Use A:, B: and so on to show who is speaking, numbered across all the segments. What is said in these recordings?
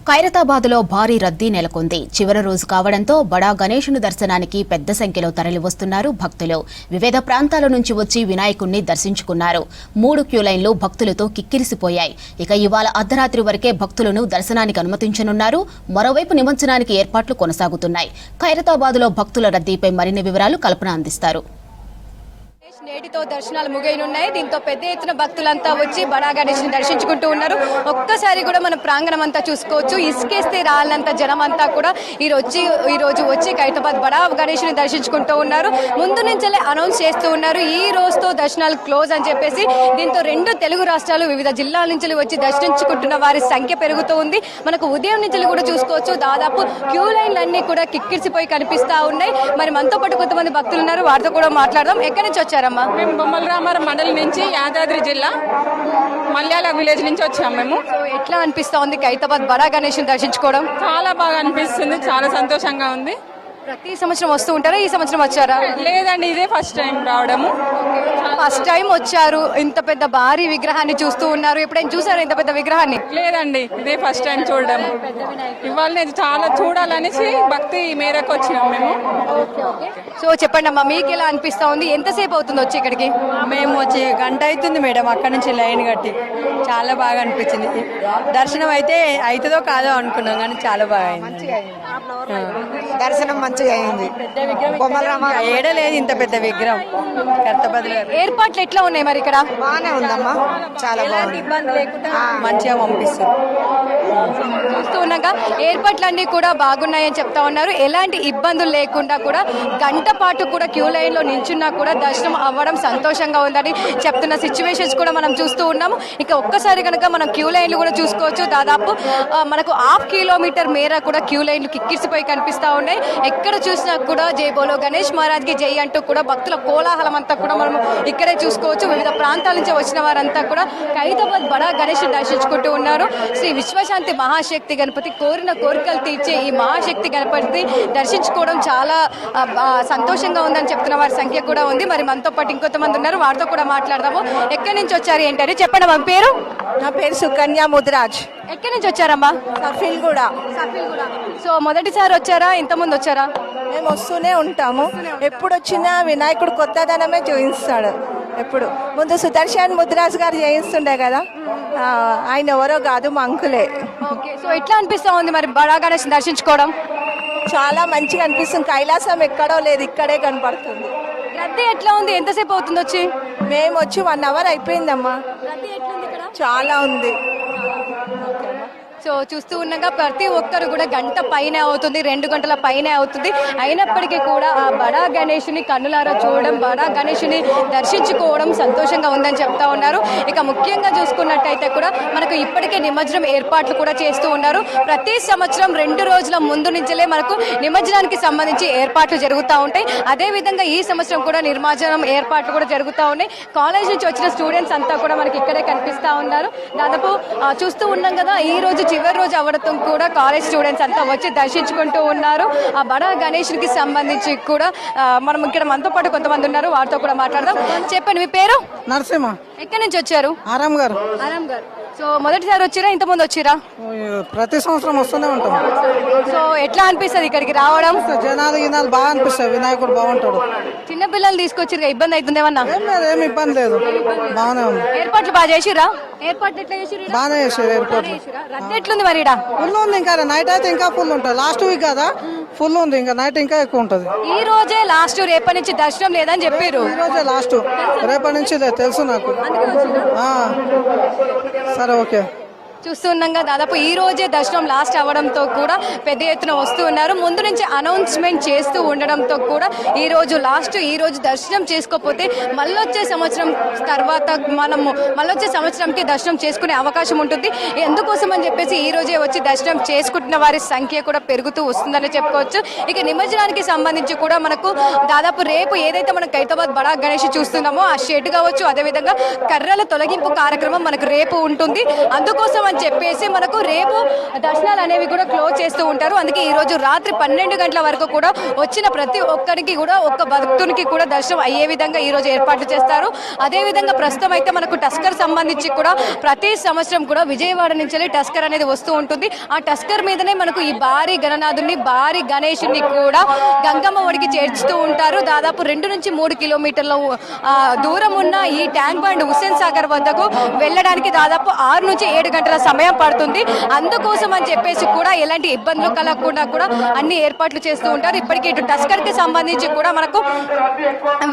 A: ఖైరతాబాద్లో భారీ రద్దీ నెలకొంది. చివరి రోజు కావడంతో బడా గణేశుని దర్శనానికి పెద్ద సంఖ్యలో తరలివస్తున్నారు భక్తులు. వివిధ ప్రాంతాల నుంచి వచ్చి వినాయకుణ్ణి దర్శించుకున్నారు. 3 క్యూ లైన్లు భక్తులతో కిక్కిరిసిపోయాయి. ఇక ఇవాళ అర్ధరాత్రి వరకే భక్తులను దర్శనానికి అనుమతించనున్నారు. మరోవైపు నిమజ్జనానికి ఏర్పాట్లు కొనసాగుతున్నాయి. ఖైరతాబాద్లో భక్తుల రద్దీపై మరిన్ని వివరాలు కల్పన అందిస్తారు.
B: నేటితో దర్శనాలు ముగియనున్నాయి. దీంతో పెద్ద ఎత్తున భక్తులంతా వచ్చి బడా గణేష్ని దర్శించుకుంటూ ఉన్నారు. ఒక్కసారి కూడా మన ప్రాంగణం అంతా చూసుకోవచ్చు. ఇసుకేస్తే రాళ్ళంతా జనం అంతా కూడా ఈ రోజు వచ్చి ఖైరతాబాద్ బడా గణేష్ని దర్శించుకుంటూ ఉన్నారు. ముందు నుంచే అనౌన్స్ చేస్తూ ఉన్నారు ఈ రోజుతో దర్శనాలు క్లోజ్ అని చెప్పేసి. దీంతో 2 తెలుగు రాష్ట్రాలు వివిధ జిల్లాల నుంచి వచ్చి దర్శించుకుంటున్న వారి సంఖ్య పెరుగుతూ ఉంది. మనకు ఉదయం నుంచి కూడా చూసుకోవచ్చు. దాదాపు క్యూ లైన్లన్నీ కూడా కిక్కిరిసిపోయి కనిపిస్తా ఉన్నాయి. మరి మనతో పాటు కొంతమంది భక్తులు ఉన్నారు, వారితో కూడా మాట్లాడదాం. ఎక్కడి నుంచి వచ్చారమ్మా?
C: మేము బొమ్మల రామారం మండలం నుంచి, యాదాద్రి జిల్లా మల్యాల విలేజ్ నుంచి వచ్చాము మేము.
B: ఎట్లా అనిపిస్తా ఉంది ఖైరతాబాద్ బడా గణేష్ని దర్శించుకోవడం?
C: చాలా బాగా అనిపిస్తుంది, చాలా సంతోషంగా ఉంది.
B: ప్రతి సంవత్సరం వస్తూ ఉంటారా? ఈ సంవత్సరం వచ్చారా?
C: లేదండి, ఇదే ఫస్ట్ టైం రావడము.
B: ఫస్ట్ టైం వచ్చారు. ఇంత పెద్ద భారీ విగ్రహాన్ని చూస్తూ ఉన్నారు. ఎప్పుడైనా చూసారా ఇంత పెద్ద విగ్రహాన్ని?
C: లేదండి, ఇదే ఫస్ట్ టైం చూడడము. ఇవాళ నేను చాలా చూడాలనేసి భక్తి మేరకు వచ్చినాం మేము.
B: సో చెప్పండి అమ్మా, మీకు ఎలా అనిపిస్తా ఉంది? ఎంతసేపు అవుతుంది వచ్చి ఇక్కడికి?
D: మేము వచ్చి గంట అవుతుంది మేడం, అక్కడ నుంచి లైన్ కట్టి. చాలా బాగా అనిపించింది. దర్శనం అయితే అవుతుందో కాదో అనుకున్నాం, కానీ చాలా బాగా అయింది.
E: దర్శనం మంచిగా అయింది.
D: ఏడలేదు ఇంత పెద్ద విగ్రహం ఖైరతాబాద్ లో.
B: ఏర్పాట్లు ఎట్లా ఉన్నాయి మరి ఇక్కడ?
E: బాగానే ఉందమ్మా, చాలా బాగుంది.
D: ఇబ్బంది లేకుండా మంచిగా పంపిస్తారు.
B: చూస్తూ ఉన్నాక ఏర్పాట్లన్నీ కూడా బాగున్నాయని చెప్తా ఉన్నారు. ఎలాంటి ఇబ్బందులు లేకుండా కూడా గంట పాటు కూడా క్యూ లైన్ లో నించున్నా కూడా దర్శనం అవ్వడం సంతోషంగా ఉందని చెప్తున్న సిచ్యువేషన్స్ కూడా మనం చూస్తూ ఉన్నాము. ఇక ఒక్కసారి కనుక మనం క్యూ లైన్లు కూడా చూసుకోవచ్చు. దాదాపు మనకు 1/2 కిలోమీటర్ మేర కూడా క్యూ లైన్లు కిక్కిరిసిపోయి కనిపిస్తా ఉన్నాయి. ఎక్కడ చూసినా కూడా జై బోలో గణేష్ మహారాజ్ కి జై అంటూ కూడా భక్తుల కోలాహలం అంతా కూడా మనం ఇక్కడే చూసుకోవచ్చు. వివిధ ప్రాంతాల నుంచి వచ్చిన వారంతా కూడా ఖైరతాబాద్ బడా గణేష్ దర్శించుకుంటూ ఉన్నారు. శ్రీ విశ్వశాంతి మహాశక్తి గణపతి, కోరిన కోరికలు తీర్చే ఈ మహాశక్తి గణపతి దర్శించుకోవడం చాలా సంతోషంగా ఉందని చెప్తున్న వారి సంఖ్య కూడా ఉంది. మరి మనతో పాటు ఇంకొంతమంది ఉన్నారు, వారితో కూడా మాట్లాడదాము. ఎక్కడి నుంచి వచ్చారు ఏంటని చెప్పండి. మన పేరు?
D: నా పేరు సుకన్య ముదిరాజ్.
B: ఎక్కడి నుంచి వచ్చారమ్మా?
D: సఫీల్ కూడా.
B: సో మొదటిసారి వచ్చారా? ఇంతకుముందు వచ్చారా?
D: మేము వస్తూనే ఉంటాము. ఎప్పుడు వచ్చినా వినాయకుడు కొత్తదనమే చూపిస్తాడు. ఎప్పుడు ముందు సుదర్శన్ ముదిరాజ్ గారు చేయిస్తుండే కదా, ఆయన ఎవరో కాదు, మా అంకులే.
B: సో ఎట్లా అనిపిస్తా ఉంది మరి బడా గణేష్ దర్శించుకోవడం?
D: చాలా మంచిగా అనిపిస్తుంది. కైలాసం ఎక్కడో లేదు, ఇక్కడే కనపడుతుంది.
B: రద్దీ ఎట్లా ఉంది? ఎంతసేపు అవుతుంది వచ్చి?
D: మేము వచ్చి 1 అవర్ అయిపోయిందమ్మా.
B: రద్దీ ఎట్లుంది ఇక్కడ?
D: చాలా ఉంది.
B: సో చూస్తూ ఉండగా ప్రతి ఒక్కరు కూడా గంట పైనే అవుతుంది, 2 గంటల పైనే అవుతుంది. అయినప్పటికీ కూడా ఆ బడా గణేషుని కన్నులారా చూడడం, బడా గణేషుని దర్శించుకోవడం సంతోషంగా ఉందని చెప్తా ఉన్నారు. ఇక ముఖ్యంగా చూసుకున్నట్టయితే కూడా మనకు ఇప్పటికే నిమజ్జనం ఏర్పాట్లు కూడా చేస్తూ ఉన్నారు. ప్రతి సంవత్సరం 2 రోజుల ముందు నుంచే మనకు నిమజ్జనానికి సంబంధించి ఏర్పాట్లు జరుగుతూ ఉంటాయి. అదేవిధంగా ఈ సంవత్సరం కూడా నిమజ్జనం ఏర్పాట్లు కూడా జరుగుతూ ఉన్నాయి. కాలేజ్ నుంచి వచ్చిన స్టూడెంట్స్ అంతా కూడా మనకి ఇక్కడే కనిపిస్తూ ఉన్నారు. దాదాపు చూస్తూ ఉన్నాం కదా, ఈ రోజు చివరి రోజు అవ్వడం కూడా కాలేజ్ స్టూడెంట్స్ అంతా వచ్చి దర్శించుకుంటూ ఉన్నారు. ఆ బడా గణేష్కి సంబంధించి కూడా మనం ఇక్కడ మనతో పాటు కొంతమంది ఉన్నారు, వారితో కూడా మాట్లాడదాం. చెప్పండి, మీ పేరు?
E: నరసింహ.
B: ఎక్కడి నుంచి వచ్చారు?
E: ఆరాం గారు.
B: ఆరాం గారు. సో మొదటిసారి వచ్చిరా? ఇంతకుముందు వచ్చిరా?
E: ప్రతి సంవత్సరం వస్తూనే ఉంటాం.
B: సో ఎట్లా అనిపిస్తుంది ఇక్కడికి రావడం?
E: గినాలు బాగా అనిపిస్తాయి. వినాయకుడు బాగుంటాడు.
B: చిన్నపిల్లలు తీసుకొచ్చిరా? ఇబ్బంది అవుతుంది ఏమన్నా?
E: ఏమి ఇబ్బంది లేదు, బాగానే ఉంది.
B: ఏర్పాట్లు బాగా చేసిరా? ఏర్పాట్లు ఎట్లా చేసిరు?
E: బాగానే చేసారు ఏర్పాట్లు.
B: రద్దీ ఎట్లుంది మరి?
E: ఫుల్ ఉంది. ఇంకా నైట్ అయితే ఇంకా ఫుల్ ఉంటుంది. లాస్ట్ వీక్ కదా, ఫుల్ ఉంది. ఇంకా నైట్ ఇంకా ఎక్కువ ఉంటుంది.
B: ఈ రోజే లాస్ట్, రేపటి నుంచి దర్శనం లేదని చెప్పారు.
E: ఈ రోజే లాస్ట్, రేపటి నుంచి తెలుసు నాకు. సరే, ఓకే.
B: చూస్తున్నాగా దాదాపు ఈ రోజే దర్శనం లాస్ట్ అవ్వడంతో కూడా పెద్ద ఎత్తున వస్తూ ఉన్నారు. ముందు నుంచి అనౌన్స్మెంట్ చేస్తూ ఉండడంతో కూడా ఈ రోజు లాస్ట్, ఈ రోజు దర్శనం చేసుకోకపోతే మళ్ళొచ్చే సంవత్సరం తర్వాత మనము మళ్ళొచ్చే సంవత్సరంకి దర్శనం చేసుకునే అవకాశం ఉంటుంది. ఎందుకోసం అని చెప్పేసి ఈ రోజే వచ్చి దర్శనం చేసుకుంటున్న వారి సంఖ్య కూడా పెరుగుతూ వస్తుందని చెప్పుకోవచ్చు. ఇక నిమజ్జనానికి సంబంధించి కూడా మనకు దాదాపు రేపు ఏదైతే మనం ఖైరతాబాద్ బడా గణేష్ చూస్తున్నామో ఆ షెడ్ కావచ్చు, అదేవిధంగా కర్రల తొలగింపు కార్యక్రమం మనకు రేపు ఉంటుంది. అందుకోసం అని చెప్పేసి మనకు రేపు దర్శనాలు అనేవి కూడా క్లోజ్ చేస్తూ ఉంటారు. అందుకే ఈ రోజు రాత్రి 12 గంటల వరకు కూడా వచ్చిన ప్రతి ఒక్కరికి కూడా ఒక్క భక్తునికి కూడా దర్శనం అయ్యే విధంగా ఈ రోజు ఏర్పాట్లు చేస్తారు. అదే విధంగా ప్రస్తుతం అయితే మనకు టస్కర్ సంబంధించి కూడా ప్రతి సంవత్సరం కూడా విజయవాడ నుంచి టస్కర్ అనేది వస్తూ ఉంటుంది. ఆ టస్కర్ మీదనే మనకు ఈ భారీ గణనాథుని భారీ గణేశుని కూడా గంగమ్మ ఒడికి చేర్చుతూ ఉంటారు. దాదాపు 2 నుంచి 3 కిలోమీటర్ల దూరం ఉన్న ఈ ట్యాంక్ బండ్ హుస్సేన్ సాగర్ వద్దకు వెళ్ళడానికి దాదాపు 6 నుంచి 7 గంటల సమయం పడుతుంది. అందుకోసం అని చెప్పేసి కూడా ఎలాంటి ఇబ్బందులు కలగకుండా కూడా అన్ని ఏర్పాట్లు చేస్తూ ఉంటారు. ఇప్పటికీ ఇటు టస్కర్ కి సంబంధించి కూడా మనకు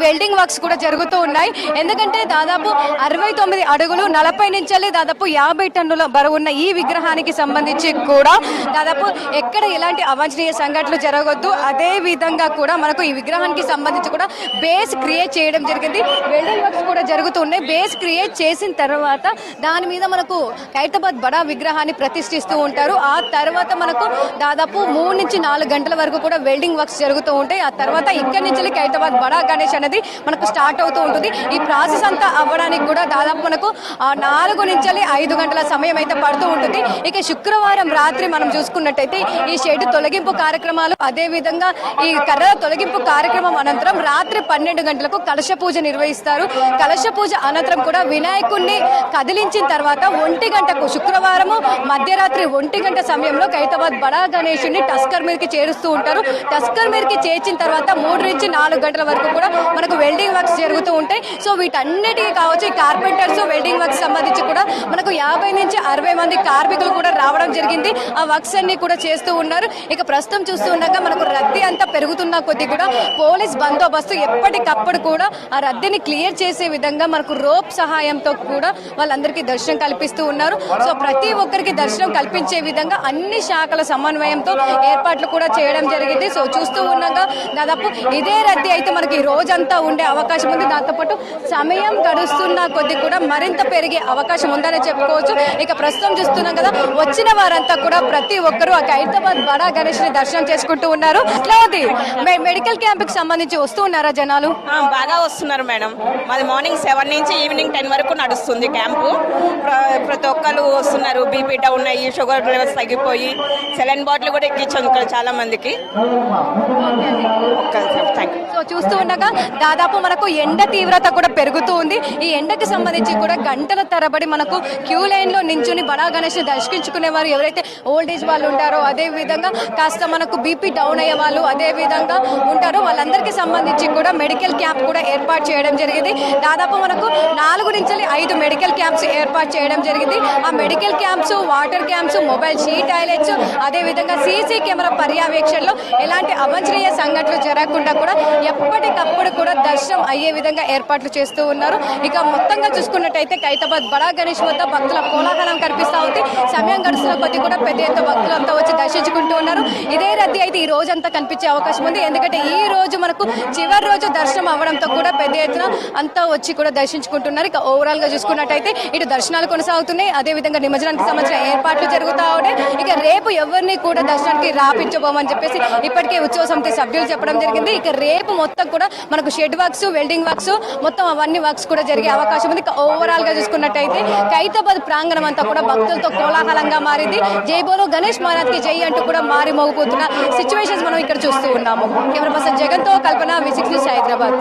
B: వెల్డింగ్ వర్క్స్ కూడా జరుగుతూ ఉన్నాయి. ఎందుకంటే దాదాపు 69 అడుగులు 40 నుంచి దాదాపు 50 టన్నుల బరువున్న ఈ విగ్రహానికి సంబంధించి కూడా దాదాపు ఎక్కడ ఎలాంటి అవాంఛనీయ సంఘటనలు జరగొద్దు. అదే విధంగా కూడా మనకు ఈ విగ్రహానికి సంబంధించి కూడా బేస్ క్రియేట్ చేయడం జరిగింది. వెల్డింగ్ వర్క్స్ కూడా జరుగుతున్నాయి. బేస్ క్రియేట్ చేసిన తర్వాత దాని మీద మనకు ఖైరతాబాద్ బడా విగ్రహాన్ని ప్రతిష్ఠిస్తూ ఉంటారు. ఆ తర్వాత మనకు దాదాపు 3 నుంచి 4 గంటల వరకు కూడా వెల్డింగ్ వర్క్స్ జరుగుతూ ఉంటాయి. ఆ తర్వాత ఇక్కడి నుంచి ఖైరతాబాద్ బడా గణేష్ అనేది మనకు స్టార్ట్ అవుతూ ఉంటుంది. ఈ ప్రాసెస్ అంతా అవ్వడానికి కూడా దాదాపు మనకు 4 నుంచి 5 గంటల సమయం అయితే పడుతూ ఉంటుంది. ఇక శుక్రవారం రాత్రి మనం చూసుకున్నట్టయితే ఈ షెడ్ తొలగింపు కార్యక్రమాలు, అదే విధంగా ఈ కర్ర తొలగింపు కార్యక్రమం అనంతరం రాత్రి 12 గంటలకు కలశ పూజ నిర్వహిస్తారు. కలశ పూజ అనంతరం కూడా వినాయకుడిని కదిలించిన తర్వాత 1 గంటకు శుక్రవారము మధ్యరాత్రి 1 గంట సమయంలో ఖైరతాబాద్ బడా గణేశుని టస్కర్ మీదకి చేరుస్తూ ఉంటారు. టస్కర్ మీదకి చేర్చిన తర్వాత 3 నుంచి 4 గంటల వరకు కూడా మనకు వెల్డింగ్ వర్క్స్ జరుగుతూ ఉంటాయి. సో వీటన్నిటికీ కావచ్చు ఈ కార్పెంటర్స్ వెల్డింగ్ వర్క్స్ సంబంధించి కూడా మనకు 50 నుంచి 60 మంది కార్మికులు కూడా రావడం జరిగింది. ఆ వర్క్స్ అన్ని కూడా చేస్తూ ఉన్నారు. ఇక ప్రస్తుతం చూస్తూ ఉండగా మనకు రద్దీ అంతా పెరుగుతున్న కొద్దీ కూడా పోలీస్ బందోబస్తు ఎప్పటికప్పుడు కూడా ఆ రద్దీని క్లియర్ చేసే విధంగా మనకు రోప్ సహాయంతో కూడా వాళ్ళందరికీ దర్శనం కల్పిస్తూ ఉన్నారు. సో ప్రతి ఒక్కరికి దర్శనం కల్పించే విధంగా అన్ని శాఖల సమన్వయంతో ఏర్పాట్లు కూడా చేయడం జరిగింది. సో చూస్తూ ఉండగా దాదాపు ఇదే రద్దీ అయితే మనకి ఈ రోజంతా ఉండే అవకాశం ఉంది. దాంతోపాటు సమయం గడుస్తున్న కొద్దీ కూడా మరింత పెరిగే అవకాశం ఉందని చెప్పుకోవచ్చు. ఇక ప్రస్తుతం చూస్తున్నాం కదా, వచ్చిన వారంతా కూడా ప్రతి ఒక్కరూ ఆ ఖైరతాబాద్ బడా గణేష్ ని దర్శనం చేసుకుంటూ ఉన్నారు. ఇట్లా ఉంది మెడికల్ క్యాంప్ కి సంబంధించి వస్తూ ఉన్నారా జనాలు?
F: బాగా వస్తున్నారు మేడం. మాది మార్నింగ్ 7 నుంచి ఈవినింగ్ 10 వరకు నడుస్తుంది క్యాంపు. ప్రతి ఒక్కరు వస్తున్నారు. బీపీ డౌన్ అయ్యి షుగర్ లెవెల్స్ తగ్గిపోయి సెలైన్ బాటిల్ కూడా ఎక్కించాం ఇక్కడ చాలా మందికి.
B: సో చూస్తూ ఉండగా దాదాపు మనకు ఎండ తీవ్రత కూడా పెరుగుతూ ఉంది. ఈ ఎండకి సంబంధించి కూడా గంటల తరబడి మనకు క్యూ లైన్ లో నించుని బడా గణేష్ దర్శించుకునే వారు ఎవరైతే ఓల్డ్ ఏజ్ వాళ్ళు ఉంటారో, అదే విధంగా కాస్త మనకు బీపీ డౌన్ అయ్యే వాళ్ళు అదే విధంగా ఉంటారో వాళ్ళందరికీ సంబంధించి కూడా మెడికల్ క్యాంప్ కూడా ఏర్పాటు చేయడం జరిగింది. దాదాపు మనకు 4 నుంచి 5 మెడికల్ క్యాంప్స్ ఏర్పాటు చేయడం జరిగింది. ఆ medical camps, water camps, mobile sheet toilets, అదే విధంగా సీసీ కెమెరా పర్యవేక్షణలో ఎలాంటి అవాంఛనీయ సంఘటనలు జరగకుండా కూడా ఎప్పటికప్పుడు కూడా దర్శనం అయ్యే విధంగా ఏర్పాట్లు చేస్తూ ఉన్నారు. ఇక మొత్తంగా చూసుకున్నట్టయితే ఖైరతాబాద్ బడా గణేష్ వద్ద భక్తుల కోలాహలం కనిపిస్తూ ఉంది. సమయం గడుస్తున్న కొద్ది కూడా పెద్ద ఎత్తున భక్తులంతా వచ్చి దర్శించుకుంటూ ఉన్నారు. ఇదే రద్దీ అయితే ఈ రోజంతా కనిపించే అవకాశం ఉంది. ఎందుకంటే ఈ రోజు మనకు చివరి రోజు దర్శనం అవ్వడంతో కూడా పెద్ద ఎత్తున అంతా వచ్చి కూడా దర్శించుకుంటున్నారు. ఇక ఓవరాల్ గా చూసుకున్నట్టయితే ఇటు దర్శనాలు కొనసాగుతున్నాయి, అదే విధంగా నిమజ్జనానికి సంబంధించిన ఏర్పాట్లు జరుగుతూ ఉన్నాయి. ఇక రేపు ఎవరిని కూడా దర్శనానికి రాపించబోమని చెప్పేసి ఇప్పటికే ఉత్సవ సమితి సభ్యులు చెప్పడం జరిగింది. ఇక రేపు మొత్తం కూడా మనకు షెడ్ వర్క్స్, వెల్డింగ్ వర్క్స్, మొత్తం అవన్నీ వర్క్స్ కూడా జరిగే అవకాశం ఉంది. ఇక ఓవరాల్ గా చూసుకున్నట్టయితే ఖైరతాబాద్ ప్రాంగణం అంతా కూడా భక్తులతో కోలాహలంగా మారింది. జై బోలో గణేష్ మహారాజ్ కి జై అంటూ కూడా మారి మోగిపోతున్న సిచ్యువేషన్స్ మనం ఇక్కడ చూస్తూ ఉన్నాము. కెమెరా పర్సన్ జగన్ తో కల్పన, V6 న్యూస్, హైదరాబాద్.